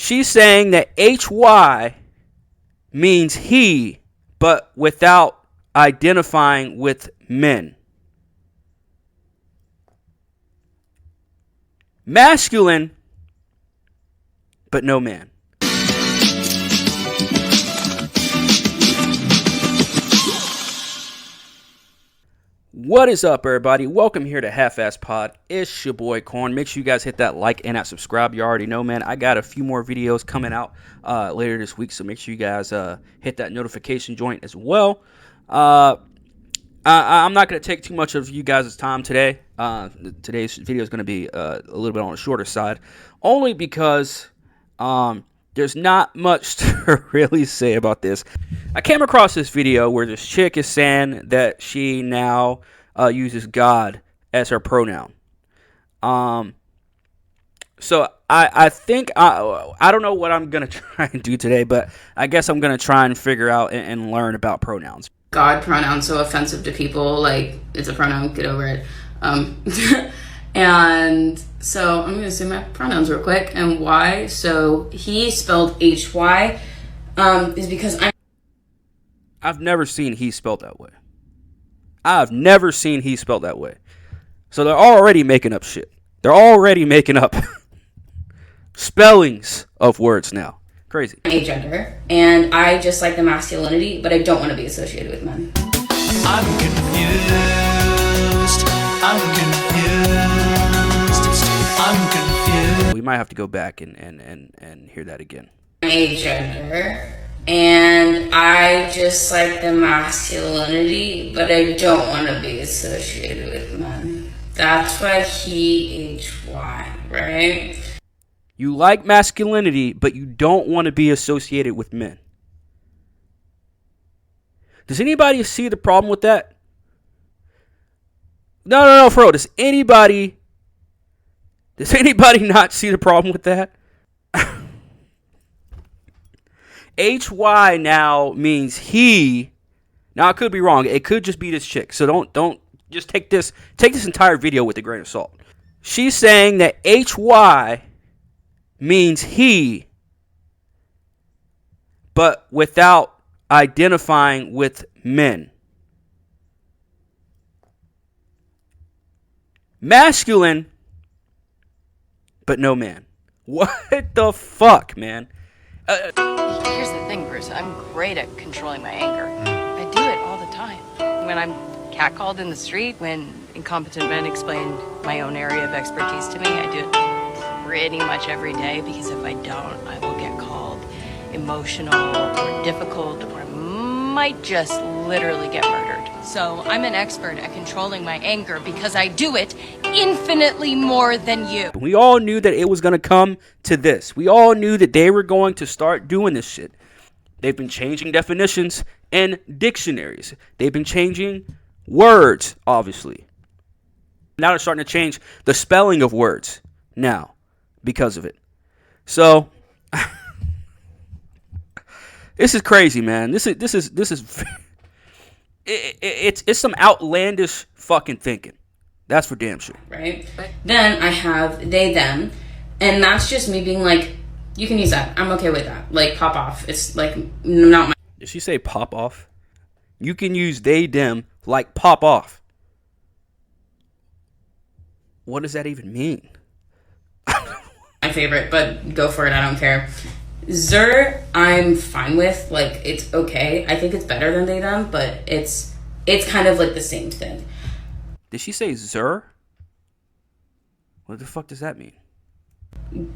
She's saying that HY means he, but without identifying with men. Masculine, but no man. What is up, everybody? Welcome here to Half-Ass Pod. It's your boy Corn. Make sure you guys hit that like and that subscribe. You already know, man. I got a few more videos coming out later this week, so make sure you guys hit that notification joint as well. I'm not going to take too much of you guys' time today. Today's video is going to be a little bit on the shorter side, only because there's not much to really say about this. I came across this video where this chick is saying that she now uses God as her pronoun. So I think, I don't know what I'm going to try and do today, but I guess I'm going to try and figure out and learn about pronouns. God pronoun so offensive to people, like, it's a pronoun, get over it. And so I'm going to say my pronouns real quick and why. So he spelled HY is because I've never seen he spelled that way. I've never seen he spelled that way. So they're already making up shit. They're already making up spellings of words now. Crazy. Agender, and I just like the masculinity, but I don't want to be associated with men. I'm confused. I'm confused. We might have to go back and hear that again. Agender, and I just like the masculinity, but I don't want to be associated with men. That's why he HY, right? You like masculinity, but you don't want to be associated with men. Does anybody see the problem with that? No, for real. Does anybody not see the problem with that? HY now means he. Now, I could be wrong. It could just be this chick. So don't just take this entire video with a grain of salt. She's saying that HY means he, but without identifying with men. Masculine, but no man. What the fuck, man? Here's the thing, Bruce. I'm great at controlling my anger. I do it all the time. When I'm catcalled in the street, when incompetent men explain my own area of expertise to me, I do it pretty much every day, because if I don't, I will get called emotional or difficult, or might just literally get murdered. So I'm an expert at controlling my anger because I do it infinitely more than you. We all knew that it was going to come to this. We all knew that they were going to start doing this shit. They've been changing definitions and dictionaries. They've been changing words, obviously. Now they're starting to change the spelling of words now because of it. So this is crazy, man. This is it's some outlandish fucking thinking. That's for damn sure. Right? Then I have they, them, and that's just me being like, you can use that. I'm okay with that. Like, pop off. It's like not my. Did she say pop off? You can use they, them, like pop off. What does that even mean? My favorite, but go for it. I don't care. Zer, I'm fine with. Like, it's okay. I think it's better than they, them, but it's kind of like the same thing. Did she say Zer? What the fuck does that mean?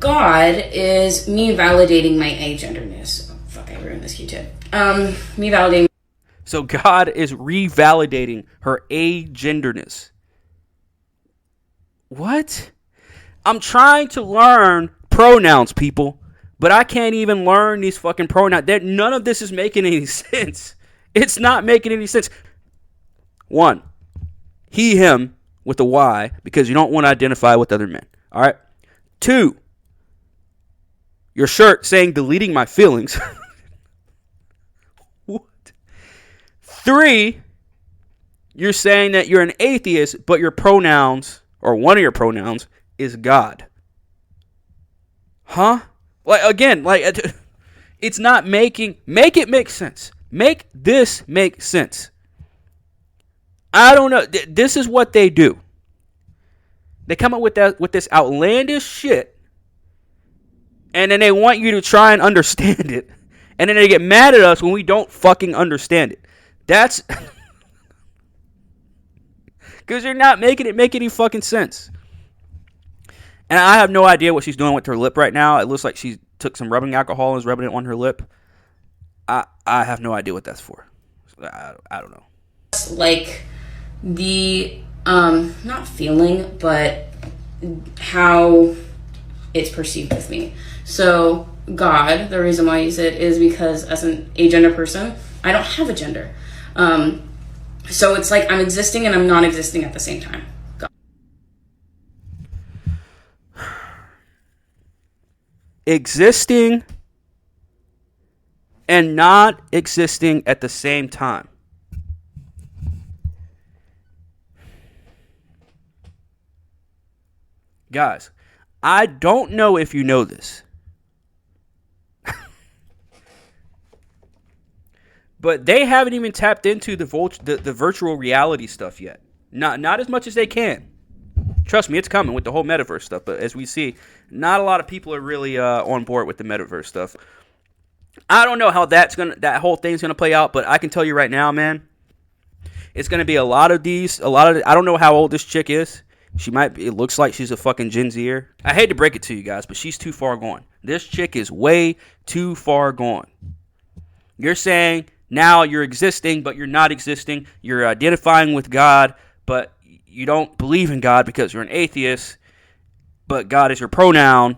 God is me validating my agenderness. Oh, fuck, I ruined this Q-tip. Me validating. So God is revalidating her agenderness. What? I'm trying to learn pronouns, people, but I can't even learn these fucking pronouns. None of this is making any sense. It's not making any sense. One, he, him with a Y, because you don't want to identify with other men. All right. Two, your shirt saying deleting my feelings. What? Three, you're saying that you're an atheist, but your pronouns, or one of your pronouns, is God. Huh? Like, again, like, it's not make it make sense. Make this make sense. I don't know. This is what they do. They come up with this outlandish shit, and then they want you to try and understand it, and then they get mad at us when we don't fucking understand it. That's because you're not making it make any fucking sense. And I have no idea what she's doing with her lip right now. It looks like she took some rubbing alcohol and is rubbing it on her lip. I have no idea what that's for. I don't know. Like the not feeling, but how it's perceived with me. So God, the reason why I use it is because as an agender person, I don't have a gender. So it's like I'm existing and I'm not existing at the same time. God. Existing and not existing at the same time. Guys, I don't know if you know this, but they haven't even tapped into the virtual reality stuff yet. Not as much as they can. Trust me, it's coming with the whole metaverse stuff. But as we see, not a lot of people are really on board with the metaverse stuff. I don't know how that whole thing's gonna play out, but I can tell you right now, man, it's gonna be a lot of I don't know how old this chick is. It looks like she's a fucking Gen Zer. I hate to break it to you guys, but she's too far gone. This chick is way too far gone. You're saying now you're existing, but you're not existing. You're identifying with God, but you don't believe in God because you're an atheist, but God is your pronoun.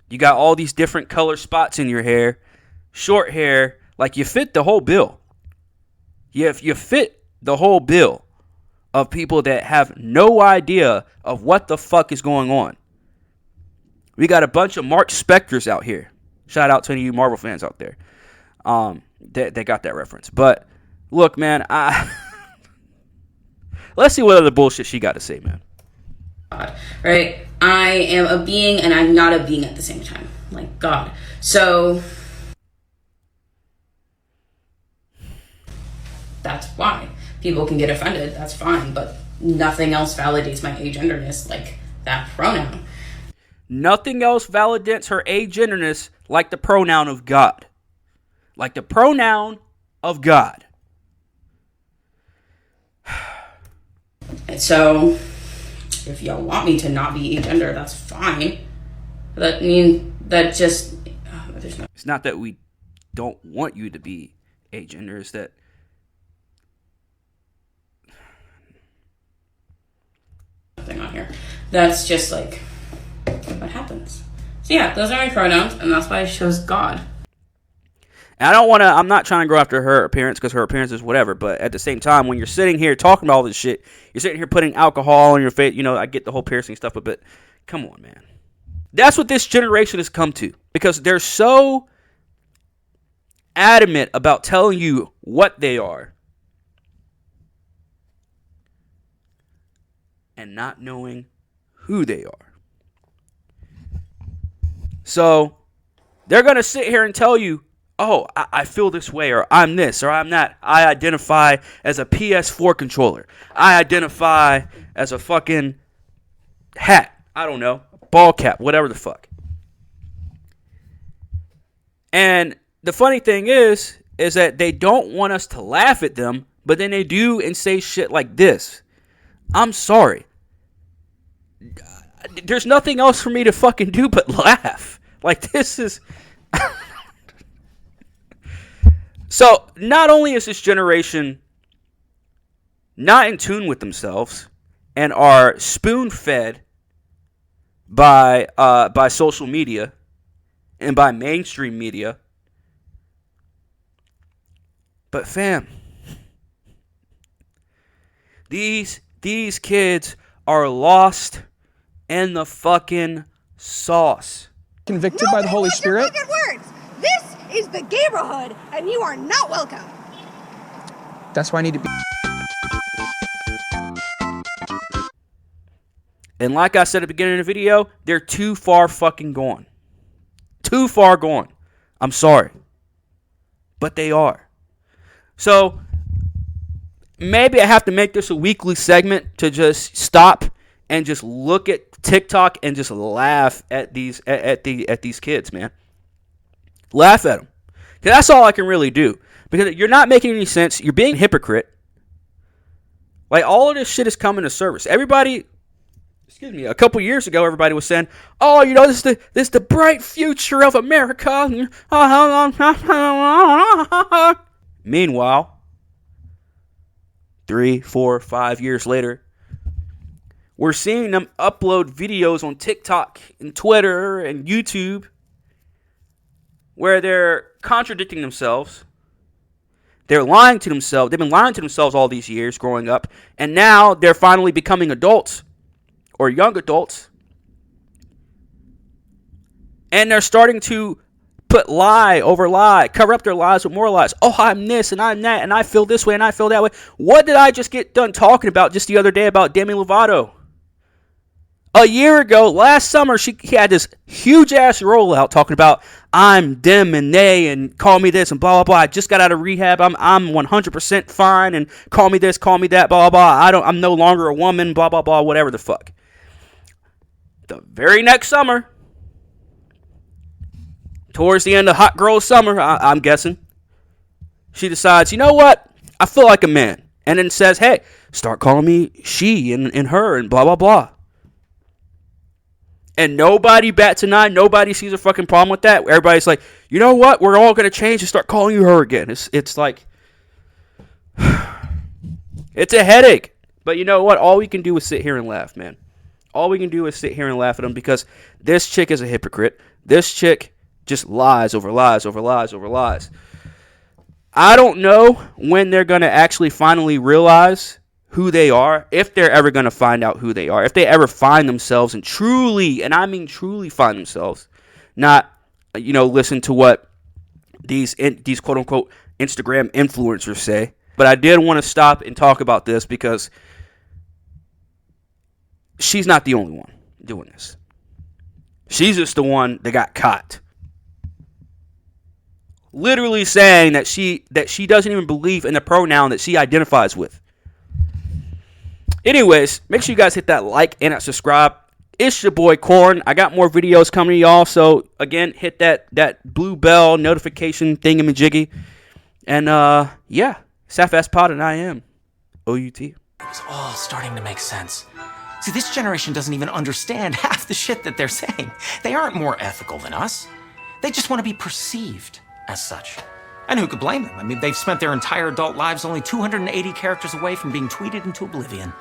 You got all these different color spots in your hair, short hair, like you fit the whole bill. You fit the whole bill of people that have no idea of what the fuck is going on. We got a bunch of Mark Spectors out here. Shout out to any of you Marvel fans out there. They got that reference. But look, man, let's see what other bullshit she got to say, man. Right? I am a being and I'm not a being at the same time. Like God. So that's why people can get offended. That's fine. But nothing else validates my agenderness like that pronoun. Nothing else validates her agenderness like the pronoun of God. Like the pronoun of God. And so if y'all want me to not be agender, that's fine. There's no. It's not that we don't want you to be agender. It's that Nothing on here. That's just like what happens. So yeah, those are my pronouns, and that's why I chose God. And I'm not trying to go after her appearance because her appearance is whatever, but at the same time, when you're sitting here talking about all this shit, you're sitting here putting alcohol on your face, I get the whole piercing stuff, but come on, man. That's what this generation has come to, because they're so adamant about telling you what they are and not knowing who they are. So they're going to sit here and tell you, oh, I feel this way, or I'm this, or I'm that. I identify as a PS4 controller. I identify as a fucking hat. I don't know. Ball cap, whatever the fuck. And the funny thing is that they don't want us to laugh at them, but then they do and say shit like this. I'm sorry. There's nothing else for me to fucking do but laugh. Like, this is... So, not only is this generation not in tune with themselves and are spoon-fed by social media and by mainstream media, but fam, these kids are lost in the fucking sauce. Convicted by the Holy Spirit. Words. This is the neighborhood, and you are not welcome. That's why I need to be. And like I said at the beginning of the video, they're too far fucking gone. Too far gone. I'm sorry. But they are. So maybe I have to make this a weekly segment to just stop and just look at TikTok and just laugh at these kids, man. Laugh at them. Because that's all I can really do. Because you're not making any sense. You're being a hypocrite. Like, all of this shit is coming to service. Everybody, a couple years ago, everybody was saying, oh, you know, this is the bright future of America. Meanwhile, 3, 4, 5 years later, we're seeing them upload videos on TikTok and Twitter and YouTube where they're contradicting themselves. They're lying to themselves. They've been lying to themselves all these years growing up. And now they're finally becoming adults or young adults. And they're starting to put lie over lie, cover up their lies with more lies. Oh, I'm this and I'm that and I feel this way and I feel that way. What did I just get done talking about just the other day about Demi Lovato? A year ago, last summer, he had this huge-ass rollout talking about, I'm them and they and call me this and blah, blah, blah. I just got out of rehab. I'm 100% fine and call me this, call me that, blah, blah, blah. I'm no longer a woman, blah, blah, blah, whatever the fuck. The very next summer, towards the end of hot girl summer, I'm guessing, she decides, you know what? I feel like a man. And then says, hey, start calling me she and her and blah, blah, blah. And nobody bats an eye. Nobody sees a fucking problem with that. Everybody's like, you know what? We're all going to change and start calling you her again. It's like, it's a headache. But you know what? All we can do is sit here and laugh, man. All we can do is sit here and laugh at them because this chick is a hypocrite. This chick just lies over lies over lies over lies. I don't know when they're going to actually finally realize who they are, if they're ever going to find out who they are, if they ever find themselves and truly, and I mean truly find themselves, not, listen to what these quote unquote Instagram influencers say. But I did want to stop and talk about this because she's not the only one doing this. She's just the one that got caught. Literally saying that she doesn't even believe in the pronoun that she identifies with. Anyways, make sure you guys hit that like and that subscribe. It's your boy Corn. I got more videos coming to y'all. So, again, hit that blue bell notification thingamajiggy. And, yeah, it's Half-Ass Pod and I am OUT. It was all starting to make sense. See, this generation doesn't even understand half the shit that they're saying. They aren't more ethical than us. They just want to be perceived as such. And who could blame them? I mean, they've spent their entire adult lives only 280 characters away from being tweeted into oblivion.